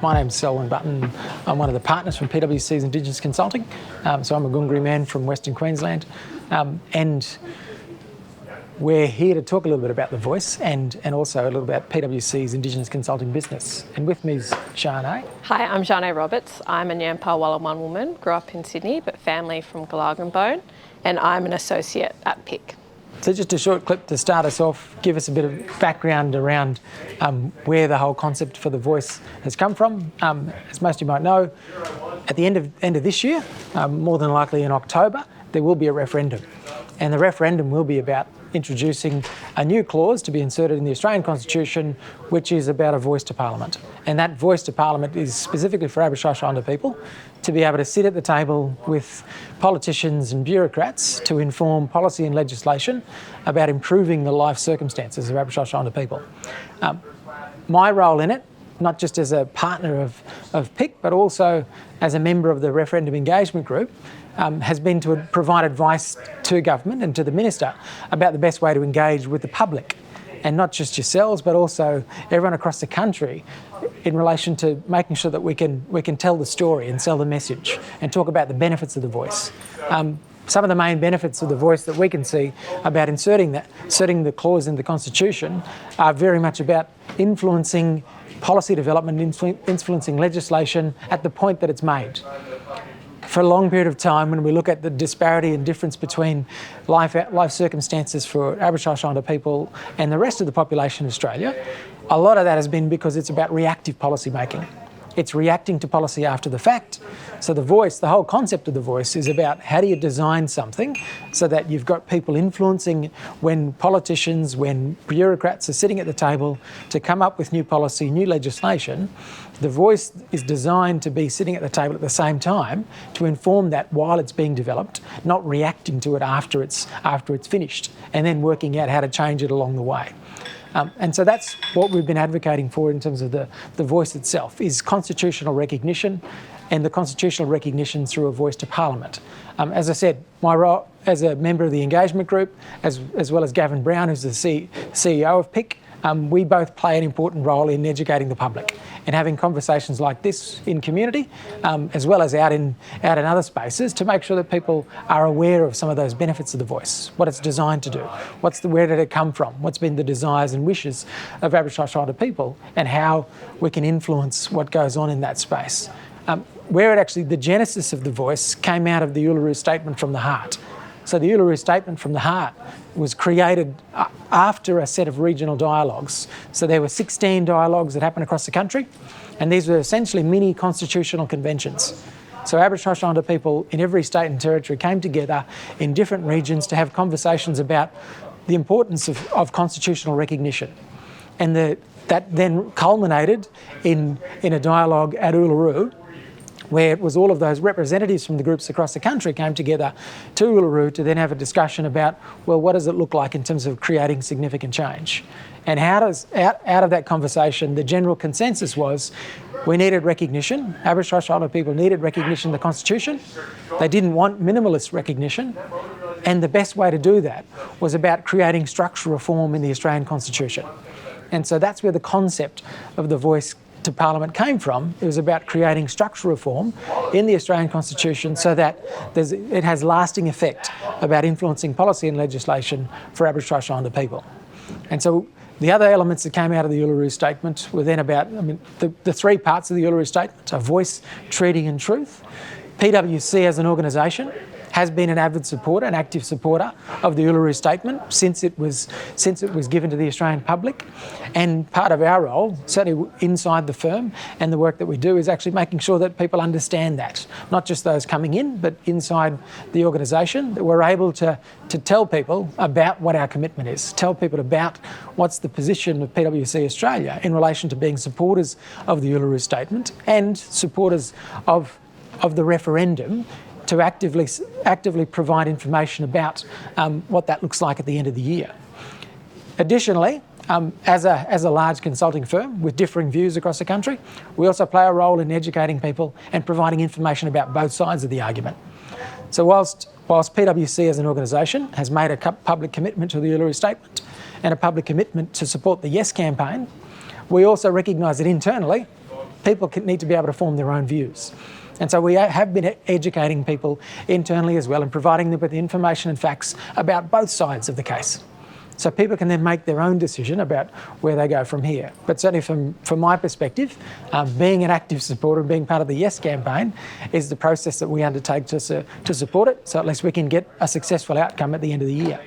My name's Selwyn Button. I'm one of the partners from PwC's Indigenous Consulting. So I'm a Goongarri man from Western Queensland. And we're here to talk a little bit about the voice and also a little about PwC's Indigenous Consulting business. And with me is Shanae. Hi, I'm Shanae Roberts. I'm a Nyampaa Wallaman woman, grew up in Sydney, but family from Galagan and I'm an associate at PIC. So just a short clip to start us off, give us a bit of background around where the whole concept for the voice has come from. As most of you might know, at the end of this year, more than likely in October, there will be a referendum. And the referendum will be about introducing a new clause to be inserted in the Australian Constitution, which is about a voice to Parliament. And that voice to Parliament is specifically for Aboriginal Islander people to be able to sit at the table with politicians and bureaucrats to inform policy and legislation about improving the life circumstances of Aboriginal Islander people. My role in it, not just as a partner of PIC, but also as a member of the Referendum Engagement Group, has been to provide advice to government and to the minister about the best way to engage with the public, and not just yourselves, but also everyone across the country in relation to making sure that we can tell the story and sell the message and talk about the benefits of the voice. Some of the main benefits of the voice that we can see about inserting the clause in the Constitution are very much about influencing policy development, influencing legislation at the point that it's made. For a long period of time, when we look at the disparity and difference between life circumstances for Aboriginal Islander people and the rest of the population of Australia, a lot of that has been because it's about reactive policy making. It's reacting to policy after the fact. So the voice, the whole concept of the voice is about how do you design something so that you've got people influencing when politicians, when bureaucrats are sitting at the table to come up with new policy, new legislation. The voice is designed to be sitting at the table at the same time to inform that while it's being developed, not reacting to it after it's finished and then working out how to change it along the way. And so that's what we've been advocating for in terms of the voice itself, is constitutional recognition, and the constitutional recognition through a voice to Parliament. As I said, my role as a member of the engagement group, as well as Gavin Brown, who's the CEO of PIC, we both play an important role in educating the public and having conversations like this in community, as well as out in other spaces, to make sure that people are aware of some of those benefits of the voice, what it's designed to do, where did it come from, what's been the desires and wishes of Aboriginal Islander people, and how we can influence what goes on in that space. The genesis of the voice came out of the Uluru Statement from the Heart. So the Uluru Statement from the Heart was created after a set of regional dialogues. So there were 16 dialogues that happened across the country, and these were essentially mini constitutional conventions. So Aboriginal Islander people in every state and territory came together in different regions to have conversations about the importance of constitutional recognition. And that then culminated in a dialogue at Uluru, where it was all of those representatives from the groups across the country came together to Uluru to then have a discussion about, well, what does it look like in terms of creating significant change? And out of that conversation, the general consensus was we needed recognition. Aboriginal Islander people needed recognition in the Constitution. They didn't want minimalist recognition. And the best way to do that was about creating structural reform in the Australian Constitution. And so that's where the concept of the voice to Parliament came from. It was about creating structural reform in the Australian Constitution so that it has lasting effect about influencing policy and legislation for Aboriginal Islander people. And so the other elements that came out of the Uluru Statement were then about, the three parts of the Uluru Statement are voice, treaty and truth. PwC as an organisation has been an avid supporter, an active supporter of the Uluru Statement since it was given to the Australian public. And part of our role, certainly inside the firm and the work that we do, is actually making sure that people understand that, not just those coming in, but inside the organisation, that we're able to tell people about what our commitment is, tell people about what's the position of PwC Australia in relation to being supporters of the Uluru Statement and supporters of the referendum, to actively provide information about what that looks like at the end of the year. Additionally, as a large consulting firm with differing views across the country, we also play a role in educating people and providing information about both sides of the argument. So whilst PwC as an organisation has made a public commitment to the Uluru Statement and a public commitment to support the Yes campaign, we also recognise that internally people need to be able to form their own views. And so we have been educating people internally as well and providing them with the information and facts about both sides of the case. So people can then make their own decision about where they go from here. But certainly from my perspective, being an active supporter and being part of the Yes campaign is the process that we undertake to support it, so at least we can get a successful outcome at the end of the year.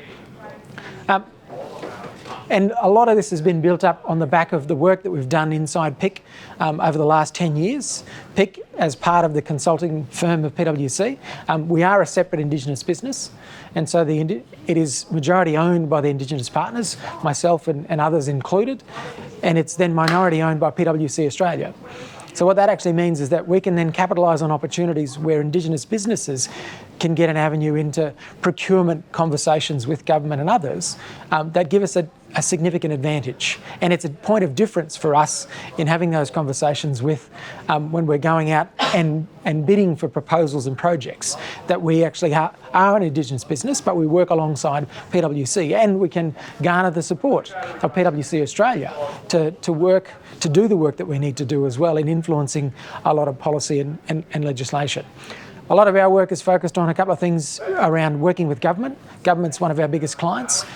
And a lot of this has been built up on the back of the work that we've done inside PIC over the last 10 years. PIC, as part of the consulting firm of PwC, we are a separate Indigenous business, and so it is majority owned by the Indigenous partners, myself and others included, and it's then minority owned by PwC Australia. So what that actually means is that we can then capitalise on opportunities where Indigenous businesses can get an avenue into procurement conversations with government and others that give us a significant advantage. And it's a point of difference for us in having those conversations with when we're going out and bidding for proposals and projects, that we actually are an Indigenous business, but we work alongside PwC, and we can garner the support of PwC Australia to do the work that we need to do as well in influencing a lot of policy and legislation. A lot of our work is focused on a couple of things around working with government. Government's one of our biggest clients.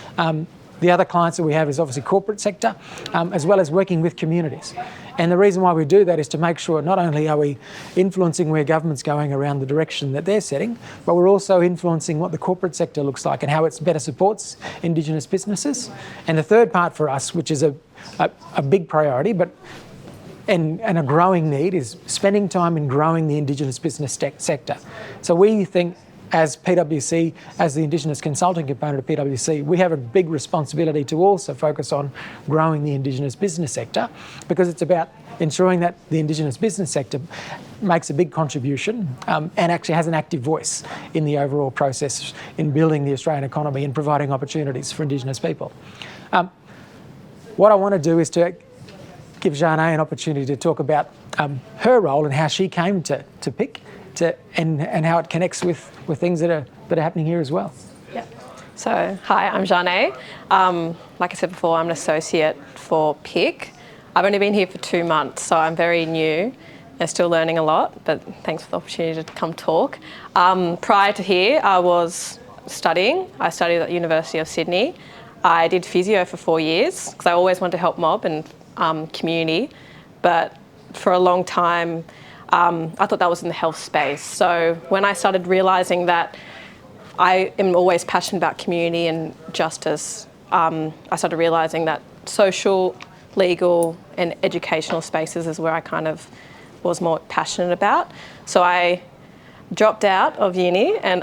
The other clients that we have is obviously corporate sector, as well as working with communities. And the reason why we do that is to make sure not only are we influencing where government's going around the direction that they're setting, but we're also influencing what the corporate sector looks like and how it better supports Indigenous businesses. And the third part for us, which is a big priority, and a growing need, is spending time in growing the Indigenous business sector. So we think, as PwC, as the Indigenous Consulting component of PwC, we have a big responsibility to also focus on growing the Indigenous business sector, because it's about ensuring that the Indigenous business sector makes a big contribution and actually has an active voice in the overall process in building the Australian economy and providing opportunities for Indigenous people. What I want to do is to give Jane an opportunity to talk about her role and how she came to PIC, and how it connects with things that are happening here as well. Yeah. So, hi, I'm Jane. Like I said before, I'm an associate for PIC. I've only been here for 2 months, so I'm very new and still learning a lot, but thanks for the opportunity to come talk. Prior to here, I was studying. I studied at the University of Sydney. I did physio for 4 years because I always wanted to help mob and community, but for a long time, I thought that was in the health space. So when I started realising that I am always passionate about community and justice, I started realising that social, legal and educational spaces is where I kind of was more passionate about. So I dropped out of uni and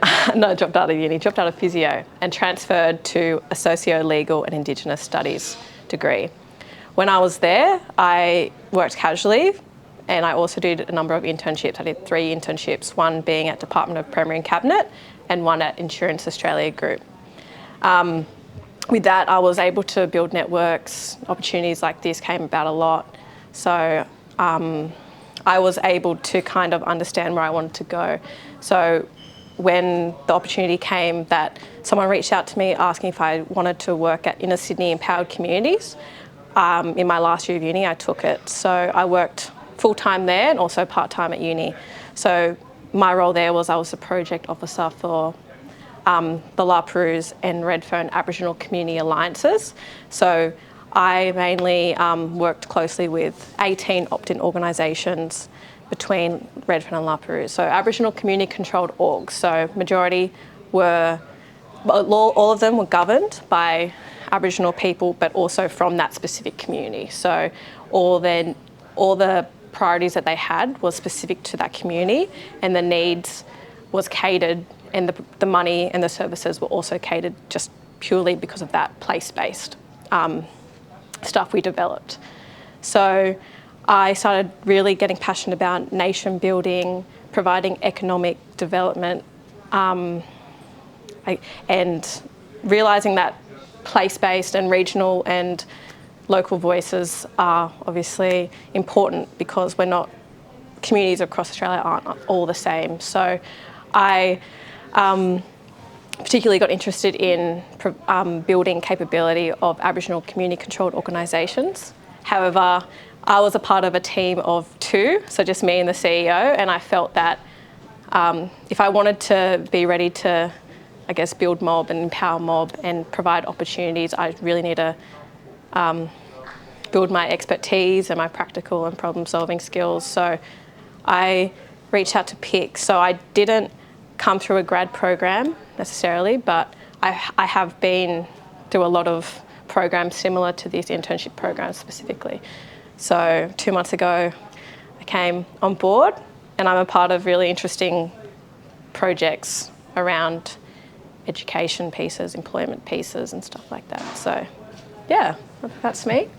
dropped out of physio and transferred to a socio-legal and Indigenous studies degree. When I was there, I worked casually, and I also did a number of internships. I did 3 internships, one being at Department of Premier and Cabinet and one at Insurance Australia Group. With that, I was able to build networks. Opportunities like this came about a lot. So I was able to kind of understand where I wanted to go. So when the opportunity came that someone reached out to me asking if I wanted to work at Inner Sydney Empowered Communities, in my last year of uni, I took it. So I worked full-time there and also part-time at uni. So my role there was I was a project officer for the La Perouse and Redfern Aboriginal Community Alliances. So I mainly worked closely with 18 opt-in organisations between Redfern and La Perouse. So Aboriginal community controlled orgs. So majority were, all of them were governed by Aboriginal people, but also from that specific community. So all the priorities that they had was specific to that community, and the needs was catered, and the money and the services were also catered just purely because of that place-based stuff we developed. So I started really getting passionate about nation building, providing economic development, and realising that place-based and regional and local voices are obviously important because communities across Australia aren't all the same. So I particularly got interested in building capability of Aboriginal community controlled organisations. However, I was a part of a team of 2, so just me and the CEO, and I felt that if I wanted to be ready to, I guess, build mob and empower mob and provide opportunities, I really need to build my expertise and my practical and problem-solving skills. So I reached out to PIC. So I didn't come through a grad program necessarily, but I have been through a lot of programs similar to these internship programs specifically. So 2 months ago, I came on board, and I'm a part of really interesting projects around education pieces, employment pieces and stuff like that. So yeah, that's me.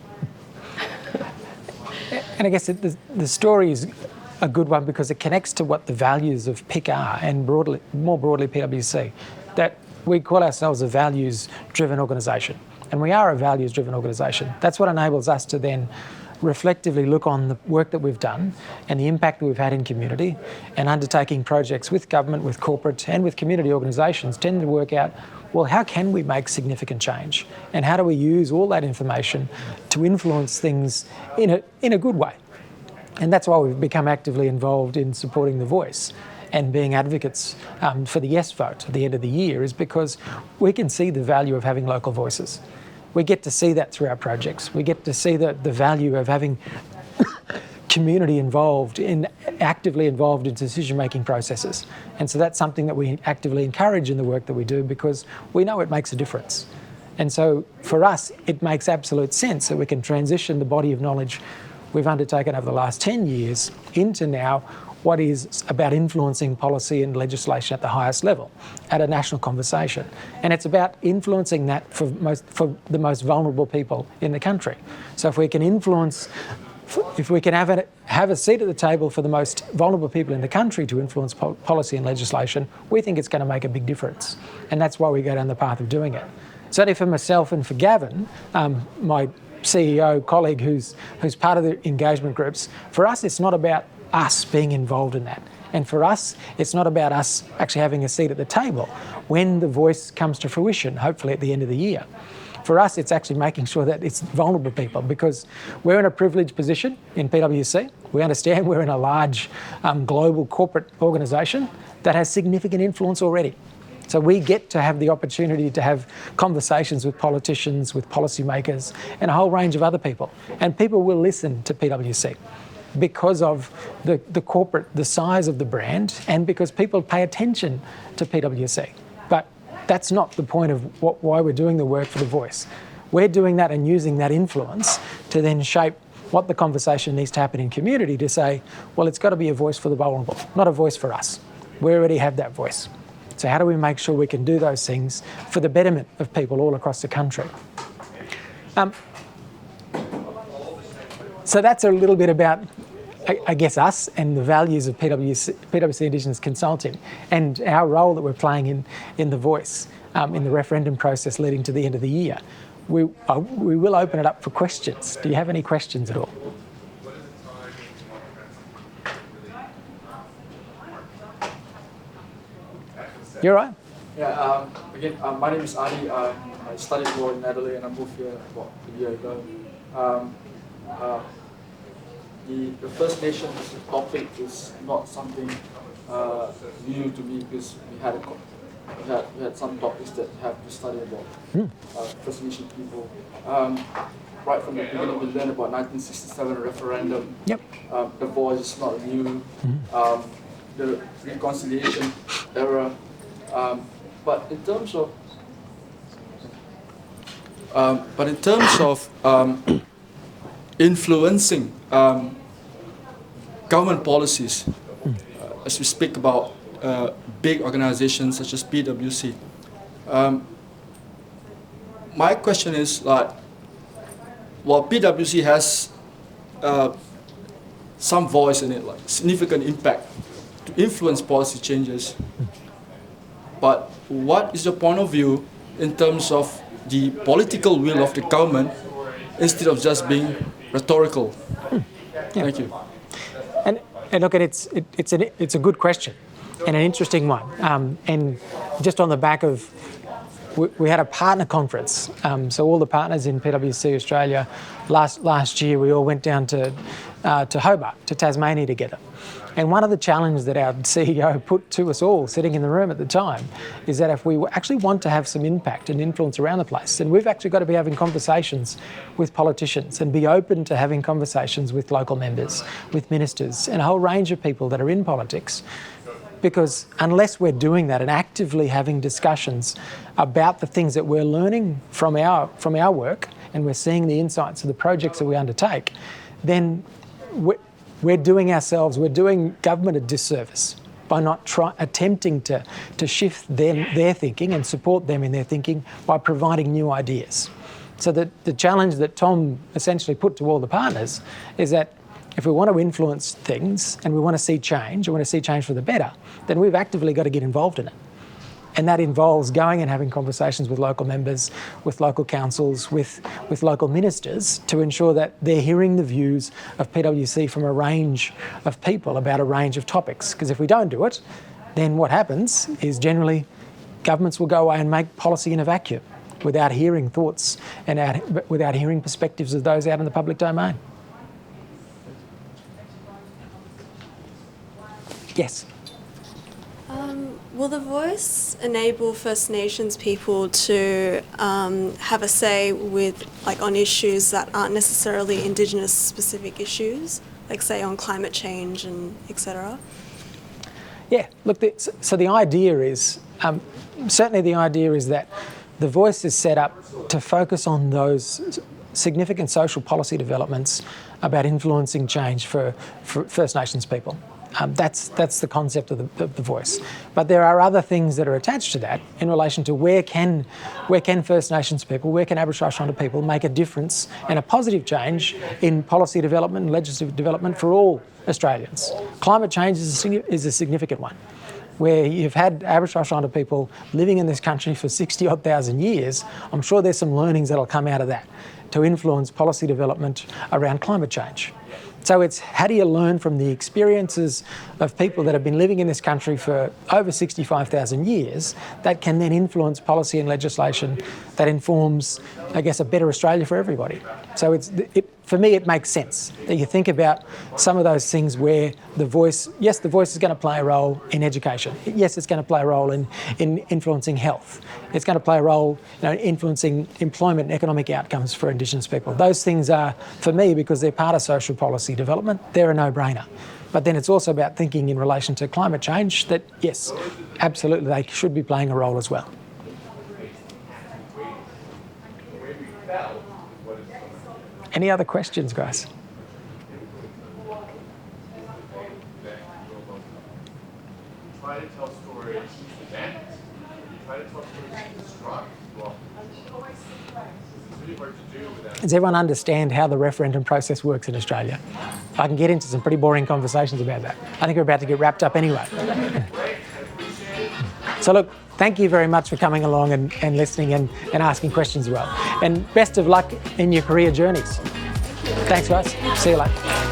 And I guess the story is a good one because it connects to what the values of PIC are, and more broadly PwC, that we call ourselves a values-driven organisation. And we are a values-driven organisation. That's what enables us to then reflectively look on the work that we've done and the impact that we've had in community, and undertaking projects with government, with corporate and with community organisations tend to work out, well, how can we make significant change? And how do we use all that information to influence things in a good way? And that's why we've become actively involved in supporting The Voice and being advocates for the yes vote at the end of the year, is because we can see the value of having local voices. We get to see that through our projects. We get to see the value of having community actively involved in decision-making processes. And so that's something that we actively encourage in the work that we do, because we know it makes a difference. And so for us, it makes absolute sense that we can transition the body of knowledge we've undertaken over the last 10 years into now what is about influencing policy and legislation at the highest level, at a national conversation. And it's about influencing that for the most vulnerable people in the country. So if we can have a seat at the table for the most vulnerable people in the country to influence policy and legislation, we think it's going to make a big difference. And that's why we go down the path of doing it. Certainly for myself and for Gavin, my CEO colleague who's part of the engagement groups, for us it's not about us being involved in that. And for us, it's not about us actually having a seat at the table when The Voice comes to fruition, hopefully at the end of the year. For us, it's actually making sure that it's vulnerable people, because we're in a privileged position in PwC. We understand we're in a large global corporate organisation that has significant influence already. So we get to have the opportunity to have conversations with politicians, with policymakers, and a whole range of other people. And people will listen to PwC because of the size of the brand, and because people pay attention to PwC. But that's not the point of why we're doing the work for The Voice. We're doing that and using that influence to then shape what the conversation needs to happen in community, to say, well, it's got to be a voice for the vulnerable, not a voice for us. We already have that voice. So how do we make sure we can do those things for the betterment of people all across the country? So that's a little bit about, I guess, us and the values of PwC Indigenous Consulting, and our role that we're playing in The Voice, in the referendum process leading to the end of the year. We will open it up for questions. Do you have any questions at all? You're right. Yeah, again, my name is Adi. I studied law in Adelaide and I moved here about a year ago. The First Nations topic is not something new to me, because we had some topics that we have to study about First Nation people. Right from the beginning, we learned about 1967 referendum. Yep. The Voice is not new. The reconciliation era. But in terms of influencing government policies, as we speak about big organizations such as PwC, my question is, while PwC has some voice in it, like significant impact to influence policy changes, but what is your point of view in terms of the political will of the government instead of just being rhetorical? Yeah. Thank you. And look, it's a good question and an interesting one. And just on the back of we had a partner conference. So all the partners in PwC Australia last year, we all went down to Hobart, to Tasmania together. And one of the challenges that our CEO put to us all sitting in the room at the time is that if we actually want to have some impact and influence around the place, then we've actually got to be having conversations with politicians and be open to having conversations with local members, with ministers, and a whole range of people that are in politics. Because unless we're doing that and actively having discussions about the things that we're learning from our work, and we're seeing the insights of the projects that we undertake, then we're doing government a disservice by not attempting to shift their thinking and support them in their thinking by providing new ideas. So the challenge that Tom essentially put to all the partners is that if we want to influence things and we want to see change, for the better, then we've actively got to get involved in it. And that involves going and having conversations with local members, with local councils, with local ministers to ensure that they're hearing the views of PwC from a range of people about a range of topics. Because if we don't do it, then what happens is generally governments will go away and make policy in a vacuum without hearing thoughts and without hearing perspectives of those out in the public domain. Yes. Will the voice enable First Nations people to have a say on issues that aren't necessarily Indigenous specific issues, like say on climate change and etc.? Yeah, look, so the idea is, certainly the idea is that the voice is set up to focus on those significant social policy developments about influencing change for First Nations people. That's the concept of the voice. But there are other things that are attached to that in relation to where can First Nations people, where can Aboriginal Torres Strait people make a difference and a positive change in policy development and legislative development for all Australians. Climate change is a significant one, where you've had Aboriginal Torres Strait people living in this country for 60-odd thousand years. I'm sure there's some learnings that'll come out of that to influence policy development around climate change. So it's how do you learn from the experiences of people that have been living in this country for over 65,000 years that can then influence policy and legislation that informs, I guess, a better Australia for everybody. So for me, it makes sense that you think about some of those things where the voice is going to play a role in education. Yes, it's going to play a role in influencing health. It's going to play a role in influencing employment and economic outcomes for Indigenous people. Those things are, for me, because they're part of social policy development, they're a no-brainer. But then it's also about thinking in relation to climate change that, yes, absolutely, they should be playing a role as well. Any other questions, guys? Try to tell stories then. You try to tell stories construct. Well, it's really hard to do without. Does everyone understand how the referendum process works in Australia? I can get into some pretty boring conversations about that. I think we're about to get wrapped up anyway. So look, thank you very much for coming along and listening and asking questions as well. And best of luck in your career journeys. Thanks, guys. See you later.